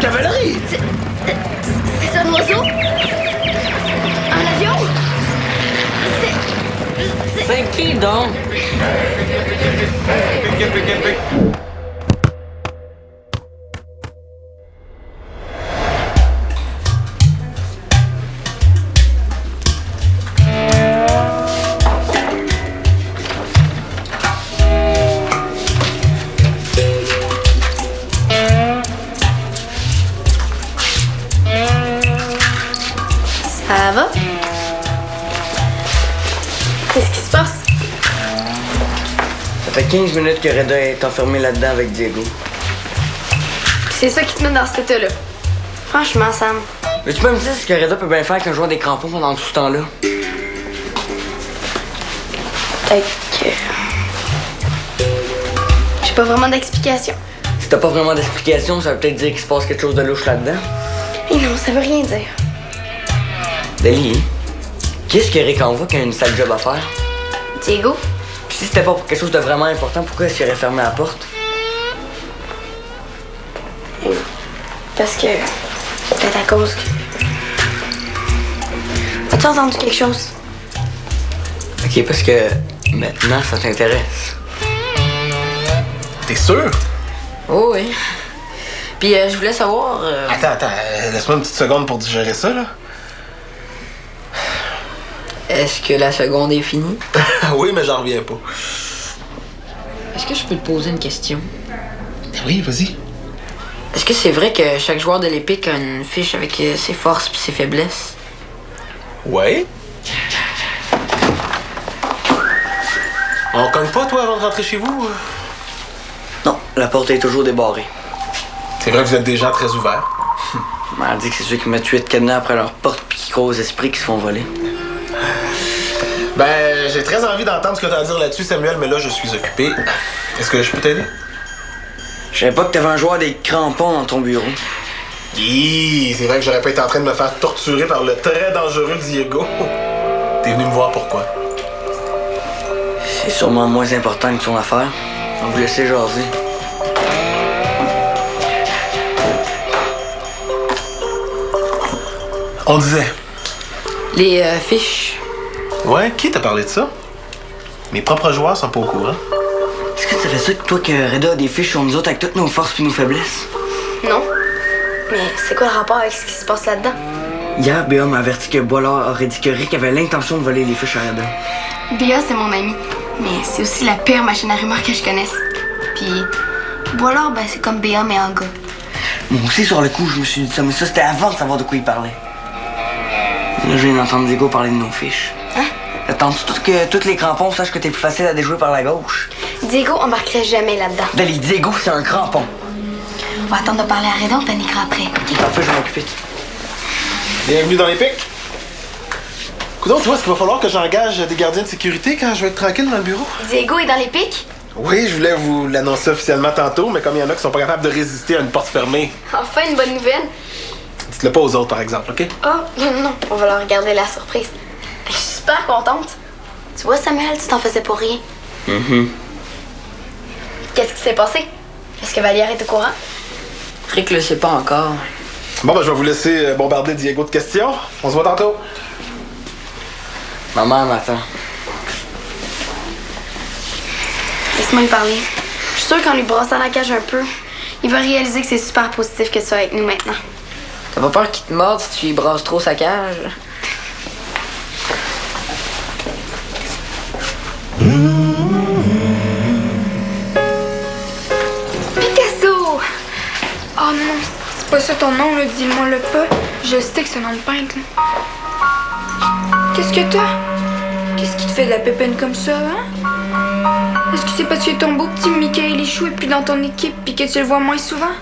cavalerie! C'est un oiseau? Un avion? C'est qui donc? Ça va? Qu'est-ce qui se passe? Ça fait 15 minutes que Reda est enfermé là-dedans avec Diego. C'est ça qui te met dans cet état-là. Franchement, Sam. Mais tu peux me dire ce que Reda peut bien faire qu'un joueur des crampons pendant tout ce temps-là? J'ai pas vraiment d'explication. Si t'as pas vraiment d'explication, ça veut peut-être dire qu'il se passe quelque chose de louche là-dedans. Et non, ça veut rien dire. Deli, qui est-ce qu'Eric envoie qui a une sale job à faire? Diego? Puis si c'était pas pour quelque chose de vraiment important, pourquoi est-ce qu'il aurait fermé la porte? Parce que... peut-être à cause que... As-tu entendu quelque chose? Ok, parce que maintenant, ça t'intéresse. T'es sûr? Oh oui. Puis je voulais savoir... Attends, laisse-moi une petite seconde pour digérer ça, là. Est-ce que la seconde est finie? Oui, mais j'en reviens pas. Est-ce que je peux te poser une question? Oui, vas-y. Est-ce que c'est vrai que chaque joueur de l'Épique a une fiche avec ses forces puis ses faiblesses? Ouais. On cogne pas, toi, avant de rentrer chez vous? Non, la porte est toujours débarrée. C'est vrai que vous êtes des gens très ouverts. On m'a dit que c'est ceux qui mettent tué de cadenas après leur porte puis qui croient aux esprits qui se font voler. Ben, j'ai très envie d'entendre ce que t'as à dire là-dessus, Samuel, mais là, je suis occupé. Est-ce que je peux t'aider? Je savais pas que t'avais un joueur des crampons dans ton bureau. Hi, c'est vrai que j'aurais pas été en train de me faire torturer par le très dangereux Diego. T'es venu me voir pourquoi? C'est sûrement moins important que ton affaire. On vous laisser jaser. On disait. Les fiches. Ouais, qui t'a parlé de ça? Mes propres joueurs sont pas au courant. Est-ce que ça fait ça que toi que Reda a des fiches sur nous autres avec toutes nos forces puis nos faiblesses? Non. Mais c'est quoi le rapport avec ce qui se passe là-dedans? Hier, Béa m'a averti que Boilard aurait dit que Rick avait l'intention de voler les fiches à Reda. Béa, c'est mon ami. Mais c'est aussi la pire machine à rumeurs que je connaisse. Puis, Boilard, ben c'est comme Béa, mais en gars. Moi aussi, sur le coup, je me suis dit ça, mais ça, c'était avant de savoir de quoi il parlait. Là, je viens d'entendre Diego parler de nos fiches. Hein? Attends-tu que tous les crampons sachent que t'es plus facile à déjouer par la gauche? Diego embarquerait jamais là-dedans. Dali, Diego, c'est un crampon. On va attendre de parler à Reda, on paniquera après. Parfait, je vais m'occuper. Bienvenue dans l'Épique. Coudonc, tu vois, est-ce qu'il va falloir que j'engage des gardiens de sécurité quand je vais être tranquille dans le bureau? Diego est dans les pics? Oui, je voulais vous l'annoncer officiellement tantôt, mais comme il y en a qui sont pas capables de résister à une porte fermée, Enfin, une bonne nouvelle. dites-le pas aux autres, par exemple, OK? Oh, non, on va leur garder la surprise. Je suis super contente. Tu vois, Samuel, tu t'en faisais pour rien. Qu'est-ce qui s'est passé? Est-ce que Valère est au courant? Rick le sait pas encore. Bon, ben, je vais vous laisser bombarder Diego de questions. On se voit tantôt. Maman m'attend. Laisse-moi lui parler. Je suis sûre qu'en lui brossant la cage un peu, il va réaliser que c'est super positif que tu sois avec nous maintenant. T'as pas peur qu'il te morde si tu lui brasses trop sa cage? Picasso! Oh non, c'est pas ça ton nom, là, dis-moi le pas. Je sais que c'est un nom de peintre, là. Qu'est-ce que t'as? Qu'est-ce qui te fait de la pépine comme ça, hein? Est-ce que c'est parce que ton beau petit Michael Échou est plus dans ton équipe puis que tu le vois moins souvent?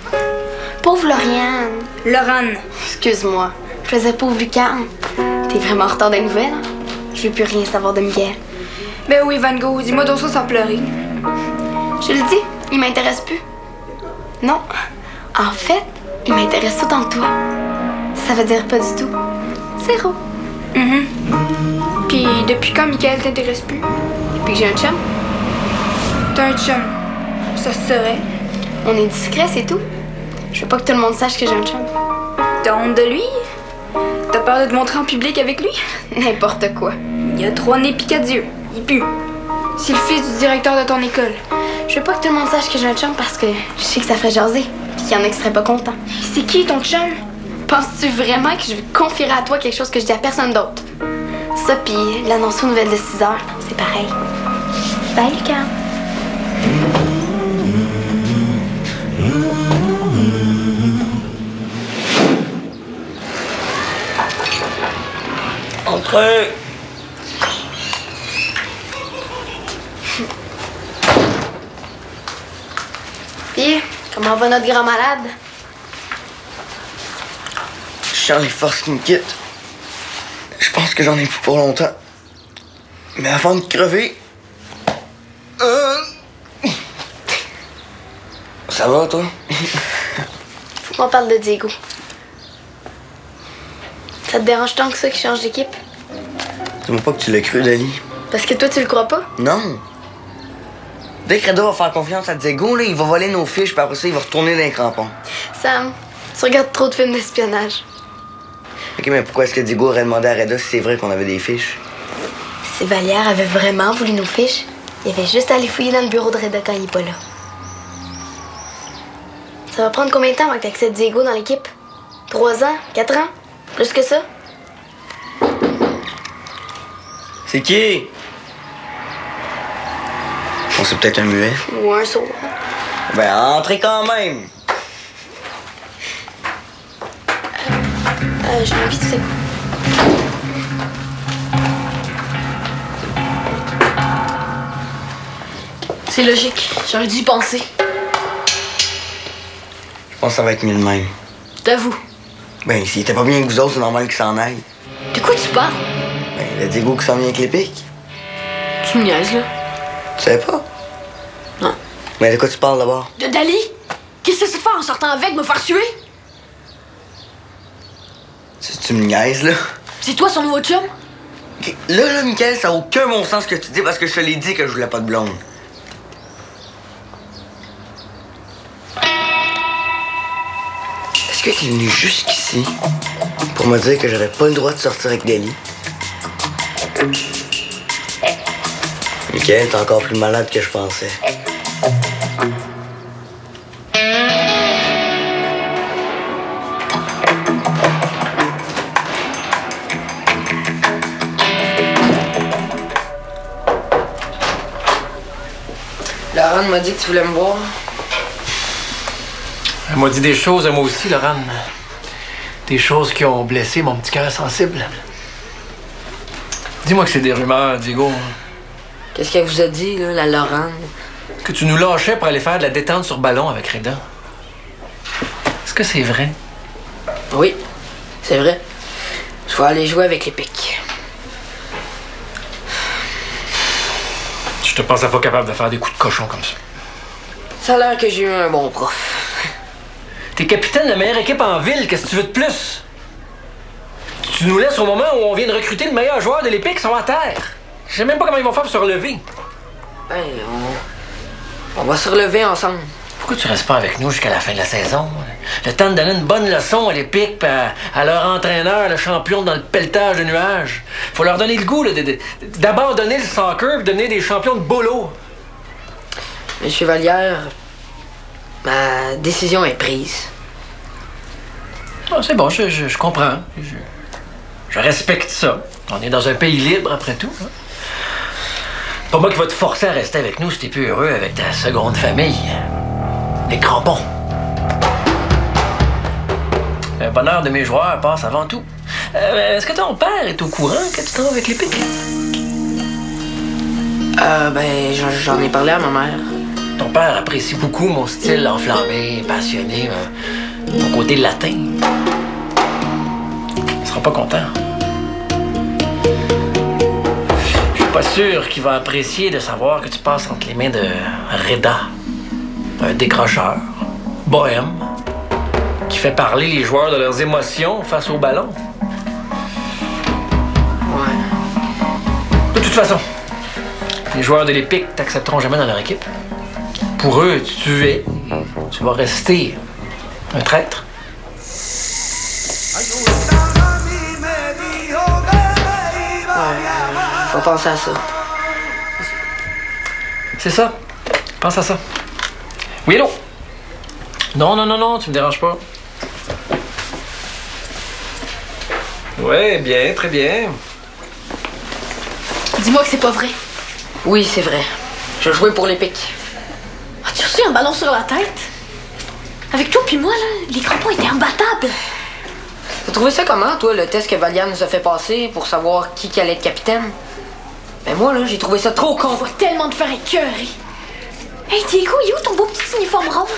Pauvre Lauriane. Laurane. Excuse-moi. Je faisais pauvre Lucarne. T'es vraiment en retard des nouvelles, hein? Je veux plus rien savoir de Miguel. Ben oui, Van Gogh, dis-moi donc ça sans pleurer. Je le dis, il m'intéresse plus. Non. En fait, il m'intéresse autant que toi. Ça veut dire pas du tout. Zéro. Puis depuis quand Michael t'intéresse plus? Depuis que j'ai un chum, T'as un chum. Ça se saurait. on est discret, c'est tout. Je veux pas que tout le monde sache que j'ai un chum. T'as honte de lui? T'as peur de te montrer en public avec lui? N'importe quoi. Il a 3 nez pis 4 yeux. Il pue. C'est le fils du directeur de ton école. Je veux pas que tout le monde sache que j'ai un chum parce que je sais que ça ferait jaser. Pis qu'il y en a qui seraient pas contents. C'est qui ton chum? Penses-tu vraiment que je vais confierai à toi quelque chose que je dis à personne d'autre? Ça pis l'annonce aux nouvelles de 6 heures, c'est pareil. Bye Lucas. Entrez! Pis, comment va notre grand malade? Je sens les forces qui me quittent. Je pense que j'en ai plus pour longtemps. Mais avant de crever... Ça va, toi? Faut qu'on parle de Diego. Ça te dérange tant que ça qu'il change d'équipe? Dis-moi pas que tu l'as cru, Dali. Parce que toi, tu le crois pas? Non. Dès que Reda va faire confiance à Diego, là, il va voler nos fiches, puis après ça, il va retourner dans les crampons. Sam, tu regardes trop de films d'espionnage. Ok, mais pourquoi est-ce que Diego aurait demandé à Reda si c'est vrai qu'on avait des fiches? Si Vallière avait vraiment voulu nos fiches, il avait juste à aller fouiller dans le bureau de Reda quand il est pas là. Ça va prendre combien de temps avant que t'acceptes Diego dans l'équipe? 3 ans? 4 ans? Plus que ça? C'est qui? Bon, c'est peut-être un muet. Ou un sourd. Ben, entrez quand même! J'ai envie de faire. C'est logique. J'aurais dû y penser. Je pense que ça va être mieux de même. T'avoues. Ben, s'il était pas bien avec vous autres, c'est normal qu'il s'en aille. De quoi tu parles? Ben, il a Diego qui s'en vient avec les pics. Tu me niaises, là. Tu savais pas? Non. Mais de quoi tu parles d'abord? De Dali? Qu'est-ce que c'est de faire en sortant avec, me faire tuer? Tu me niaises, là? C'est toi son nouveau chum? Ok, là, Mickaël, ça n'a aucun bon sens ce que tu dis parce que je te l'ai dit que je voulais pas de blonde. Est-ce que t'es venu jusqu'ici pour me dire que j'avais pas le droit de sortir avec Dali? Mickaël, t'es encore plus malade que je pensais. Laurent m'a dit que tu voulais me voir. Elle m'a dit des choses à moi aussi, Laurent. Des choses qui ont blessé mon petit cœur sensible. Dis-moi que c'est des rumeurs, Diego. Qu'est-ce qu'elle vous a dit, là, la Laurent? Que tu nous lâchais pour aller faire de la détente sur ballon avec Reda. Est-ce que c'est vrai? Oui, c'est vrai. Je vais aller jouer avec les pics. Je te pensais pas capable de faire des coups de cochon comme ça. Ça a l'air que j'ai eu un bon prof. T'es capitaine de la meilleure équipe en ville, qu'est-ce que tu veux de plus? Tu nous laisses au moment où on vient de recruter le meilleur joueur de l'Épique, ils sont à terre. Je sais même pas comment ils vont faire pour se relever. Ben, on va se relever ensemble. Pourquoi tu restes pas avec nous jusqu'à la fin de la saison? Le temps de donner une bonne leçon à l'Épique pis à leur entraîneur, le champion dans le pelletage de nuages. Faut leur donner le goût d'abandonner le soccer et de devenir des champions de bolo. Monsieur Vallière, ma décision est prise. Ah, c'est bon, je comprends. Je respecte ça. On est dans un pays libre, après tout. Hein? Pas moi qui va te forcer à rester avec nous si t'es plus heureux avec ta seconde famille. Les crampons. Le bonheur de mes joueurs passe avant tout. Est-ce que ton père est au courant que tu travailles avec les pics? Ben, j'en ai parlé à ma mère. Ton père apprécie beaucoup mon style enflammé, passionné, mon côté latin. Il sera pas content. Je suis pas sûr qu'il va apprécier de savoir que tu passes entre les mains de Reda, un décrocheur, bohème, qui fait parler les joueurs de leurs émotions face au ballon. Ouais. De toute façon, les joueurs de l'Épique t'accepteront jamais dans leur équipe. Pour eux, tu vas rester Un traître? Faut penser à ça. C'est ça. Pense à ça. Oui, allô? Non, tu me déranges pas. Ouais, bien, très bien. Dis-moi que c'est pas vrai. Oui, c'est vrai. Je jouais pour l'Épic. As-tu reçu un ballon sur la tête? Avec toi puis moi, là, les crampons étaient imbattables. T'as trouvé ça comment, toi, le test que Valia nous a fait passer pour savoir qui allait être capitaine? Ben moi, là, j'ai trouvé ça trop con. On va tellement te faire écœurer. Hey, Diego, il est où ton beau petit uniforme rose?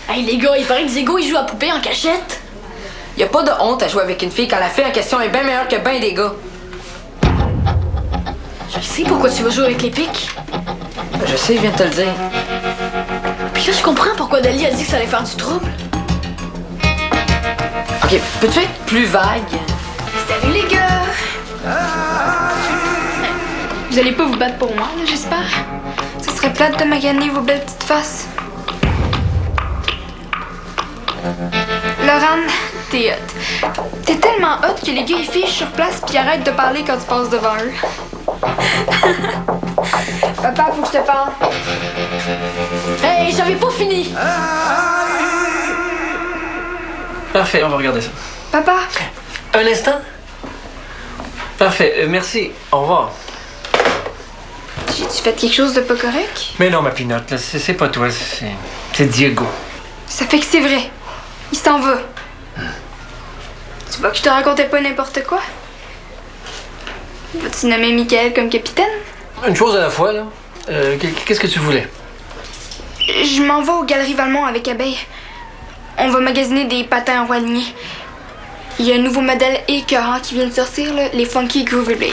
Hey, les gars, il paraît que Diego, il joue à poupée en cachette. Y a pas de honte à jouer avec une fille quand la fille en question est bien meilleure que ben des gars. Je sais pourquoi tu vas jouer avec l'Épic. Ben, je sais, je viens de te le dire. Puis là, je comprends pourquoi Dali a dit que ça allait faire du trouble. OK, peux-tu être plus vague? Salut les gars! Vous allez pas vous battre pour moi, là, j'espère? Ce serait plate de maganer vos belles petites faces. Laurent, t'es hot. T'es tellement hot que les gars ils fichent sur place puis arrêtent de parler quand tu passes devant eux. Papa, faut que je te parle. Hey, j'avais pas fini. Parfait, on va regarder ça. Papa, Un instant? Parfait, merci. Au revoir. j'ai-tu fait quelque chose de pas correct? Mais non, ma pinotte, là, c'est pas toi, c'est Diego. Ça fait que c'est vrai. Il s'en va. Tu vois que je te racontais pas n'importe quoi? Vas-tu nommer Michael comme capitaine? Une chose à la fois, là. Qu'est-ce que tu voulais? Je m'en vais aux Galeries Valmont avec Abeille. On va magasiner des patins en roue alignée. Il y a un nouveau modèle écœurant qui vient de sortir, là, les Funky Groovy Blades.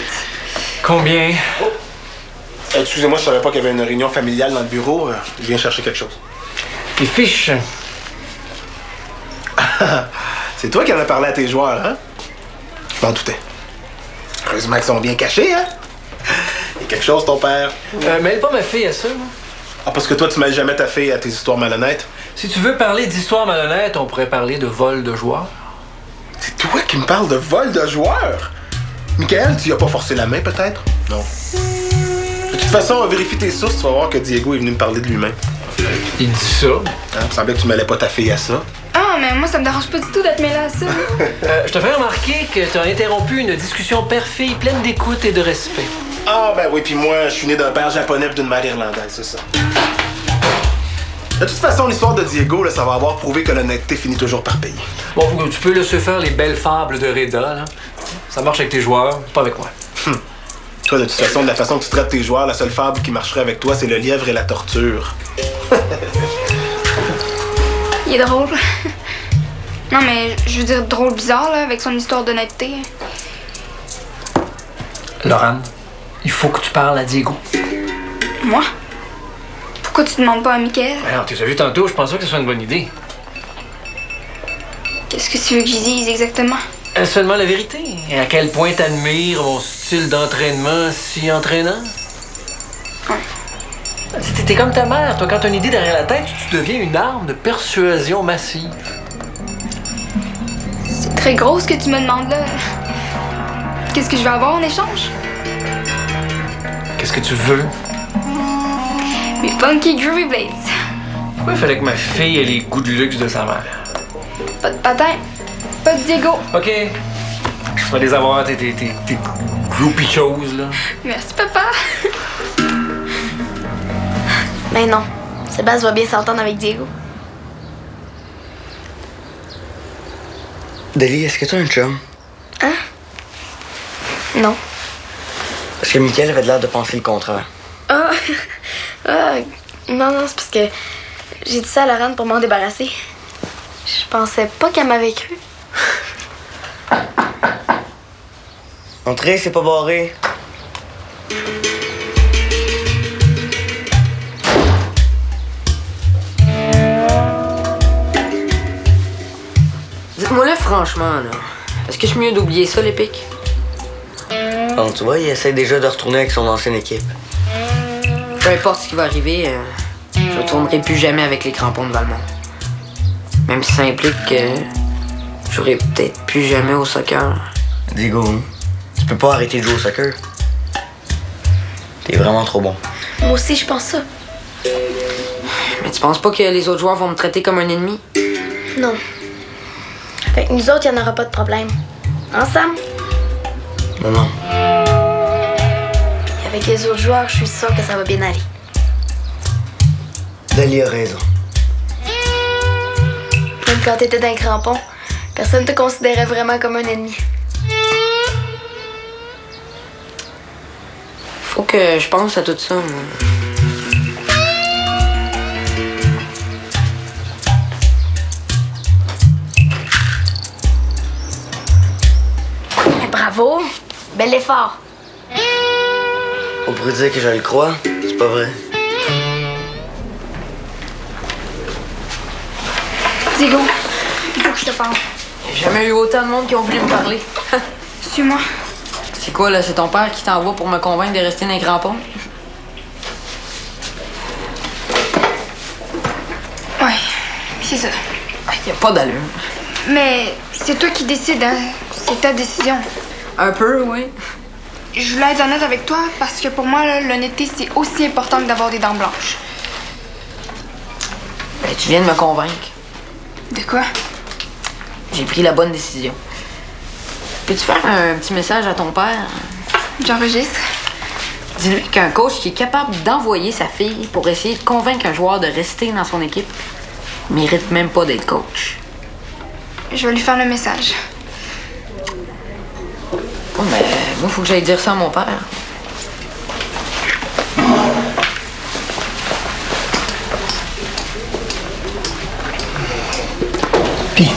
Combien? Excusez-moi, je savais pas qu'il y avait une réunion familiale dans le bureau. Je viens chercher quelque chose. Tes fiches. C'est toi qui en as parlé à tes joueurs, hein? Je m'en doutais. Heureusement qu'ils sont bien cachés, hein? Il y a quelque chose, ton père. Mêle pas ma fille à ça, moi. Ah, parce que toi, tu mêles jamais ta fille à tes histoires malhonnêtes? Si tu veux parler d'histoire malhonnête, on pourrait parler de vol de joueurs. C'est toi qui me parles de vol de joueurs? Michael, tu y as pas forcé la main, peut-être? Non. De toute façon, vérifie tes sources, tu vas voir que Diego est venu me parler de lui-même. Il dit ça. Hein, il me semblait que tu mêlais pas ta fille à ça. Ah, mais moi, ça me dérange pas du tout d'être mêlée à ça. Je te fais remarquer que tu as interrompu une discussion père-fille pleine d'écoute et de respect. Ah, ben oui, puis moi, je suis né d'un père japonais et d'une mère irlandaise, c'est ça. De toute façon, l'histoire de Diego, là, ça va avoir prouvé que l'honnêteté finit toujours par payer. Bon, tu peux laisser faire les belles fables de Reda, là. Ça marche avec tes joueurs, pas avec moi. Toi, de toute façon, de la façon que tu traites tes joueurs, la seule fable qui marcherait avec toi, c'est le lièvre et la torture. Il est drôle. Non, mais je veux dire drôle bizarre, là, avec son histoire d'honnêteté. Laurent, il faut que tu parles à Diego. Moi? Pourquoi tu demandes pas à Michael? Alors, tu as vu tantôt, je pense pas que ce soit une bonne idée. Qu'est-ce que tu veux que je dise exactement? Seulement la vérité. Et à quel point t'admires mon style d'entraînement si entraînant? Ouais. T'es comme ta mère, toi, quand t'as une idée derrière la tête, tu deviens une arme de persuasion massive. C'est très gros ce que tu me demandes là. Qu'est-ce que je vais avoir en échange? Qu'est-ce que tu veux? Mes Funky Groovy Blades. Pourquoi il fallait que ma fille ait les goûts de luxe de sa mère? Pas de patin, pas de Diego. OK. Tu vas les avoir, tes groupie choses, là. Merci, papa. Mais non, Sébastien va bien s'entendre avec Diego. Deli, est-ce que tu as un chum? Hein? Non. Parce que Michael avait l'air de penser le contraire. Ah, non, c'est parce que j'ai dit ça à Laurent pour m'en débarrasser. Je pensais pas qu'elle m'avait cru. Entrez, c'est pas barré. Dites-moi là, franchement, là. Est-ce que je suis mieux d'oublier ça, l'Épic? Bon, tu vois, il essaie déjà de retourner avec son ancienne équipe. Peu importe ce qui va arriver, je retournerai plus jamais avec les crampons de Valmont. Même si ça implique que je jouerai peut-être plus jamais au soccer. Diego, tu peux pas arrêter de jouer au soccer. T'es vraiment trop bon. Moi aussi, je pense ça. Mais tu penses pas que les autres joueurs vont me traiter comme un ennemi? Non. Avec nous autres, il n'y en aura pas de problème. Ensemble? Non, non. Puis avec les autres joueurs, je suis sûre que ça va bien aller. Dali a raison. Même quand t'étais dans les crampons, personne te considérait vraiment comme un ennemi. Faut que je pense à tout ça, moi. Bravo! Bel effort! On pourrait dire que je le crois, c'est pas vrai. Diego, il faut que je te parle. J'ai jamais eu autant de monde qui ont voulu me parler. Suis-moi. C'est quoi, là? C'est ton père qui t'envoie pour me convaincre de rester dans les crampons? Ouais, c'est ça. Y a pas d'allure. Mais c'est toi qui décides, hein. C'est ta décision. Un peu, oui. Je voulais être honnête avec toi parce que pour moi, là, l'honnêteté, c'est aussi important que d'avoir des dents blanches. Ben, tu viens de me convaincre. De quoi? J'ai pris la bonne décision. Peux-tu faire un petit message à ton père? J'enregistre. Dis-lui qu'un coach qui est capable d'envoyer sa fille pour essayer de convaincre un joueur de rester dans son équipe mérite même pas d'être coach. Je vais lui faire le message. Bon, mais moi, faut que j'aille dire ça à mon père. Puis,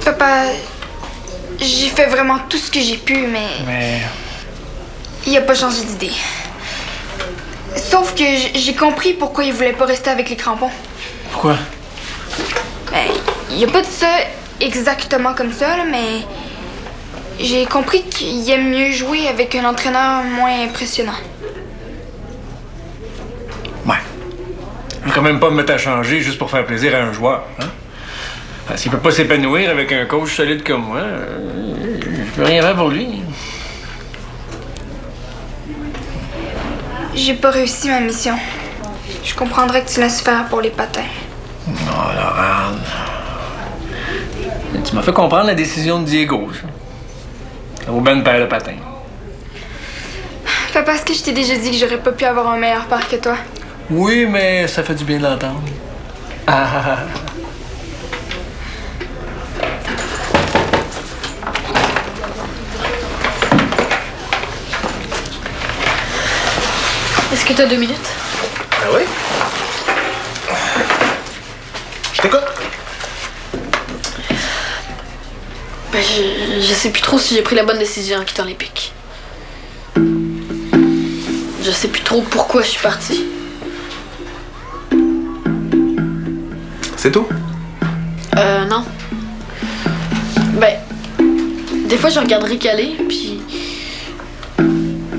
Papa, j'ai fait vraiment tout ce que j'ai pu, mais il a pas changé d'idée. Sauf que j'ai compris pourquoi il voulait pas rester avec les crampons. pourquoi? Ben, il a pas dit ça exactement comme ça, là, mais j'ai compris qu'il aime mieux jouer avec un entraîneur moins impressionnant. Ouais. Je veux quand même pas me mettre à changer juste pour faire plaisir à un joueur, hein? S'il peut pas s'épanouir avec un coach solide comme moi, je peux rien faire pour lui. J'ai pas réussi ma mission. Je comprendrais que tu laisses faire pour les patins. Oh, Laurent. Tu m'as fait comprendre la décision de Diego, ça. Ça vaut bien une paire de patins. Papa, est-ce que je t'ai déjà dit que j'aurais pas pu avoir un meilleur père que toi? Oui, mais ça fait du bien de l'entendre. Ah. Est-ce que t'as 2 minutes? Ah oui? Je t'écoute. Ben, je sais plus trop si j'ai pris la bonne décision en quittant les Pics. Je sais plus trop pourquoi je suis partie. C'est tout? Non. Ben, des fois, je regarde Rick aller, puis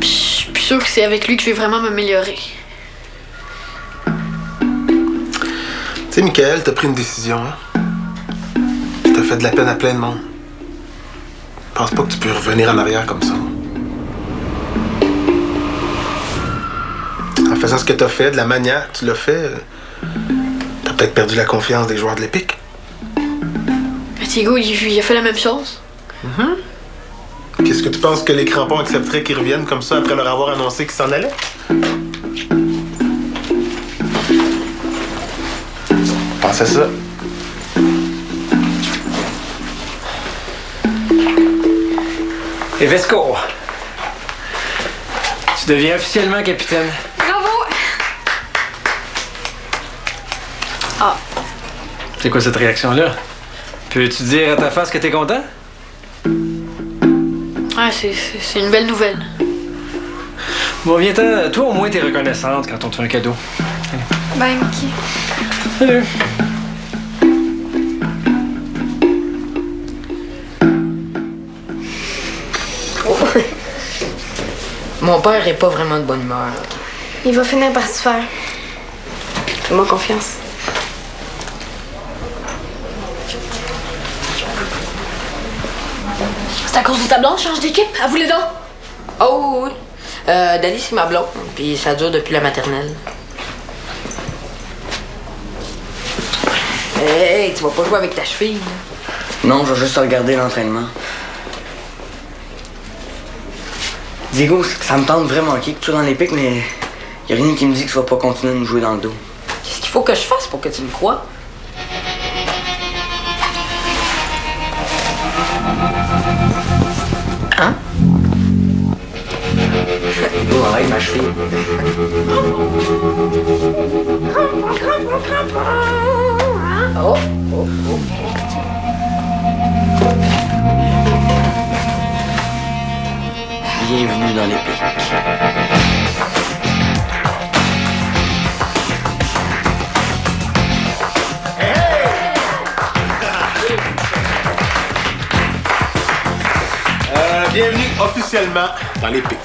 je suis plus sûre que c'est avec lui que je vais vraiment m'améliorer. Tu sais, Michael, t'as pris une décision, hein? T'as fait de la peine à plein de monde. Je pense pas que tu peux revenir en arrière comme ça. En faisant ce que t'as fait, de la manière que tu l'as fait, t'as peut-être perdu la confiance des joueurs de l'Épique. Ben, Diego, il a fait la même chose. Qu'est-ce que tu penses que les crampons accepteraient qu'ils reviennent comme ça après leur avoir annoncé qu'ils s'en allaient? Pense à ça. Et Vesco, tu deviens officiellement capitaine. Bravo! C'est quoi cette réaction-là? Peux-tu dire à ta face que t'es content? Ouais, c'est une belle nouvelle. Bon, viens-t'en. Toi, au moins, t'es reconnaissante quand on te fait un cadeau. Bye, Mickey. Salut. Mon père est pas vraiment de bonne humeur. Il va finir par se faire. Fais-moi confiance. C'est à cause de ta blonde, change d'équipe? À vous les dons! Oh oui. Dali, c'est ma blonde, puis ça dure depuis la maternelle. Hey, tu vas pas jouer avec ta cheville, là. Non, je vais juste regarder l'entraînement. Diego, ça me tente vraiment ok que tu sois dans les pics, mais y a rien qui me dit que tu vas pas continuer de nous jouer dans le dos. Qu'est-ce qu'il faut que je fasse pour que tu me crois? Hein? Diego, arrête ma cheville. Oh, oh, oh. Bienvenue dans les pics. Bienvenue officiellement dans les pics.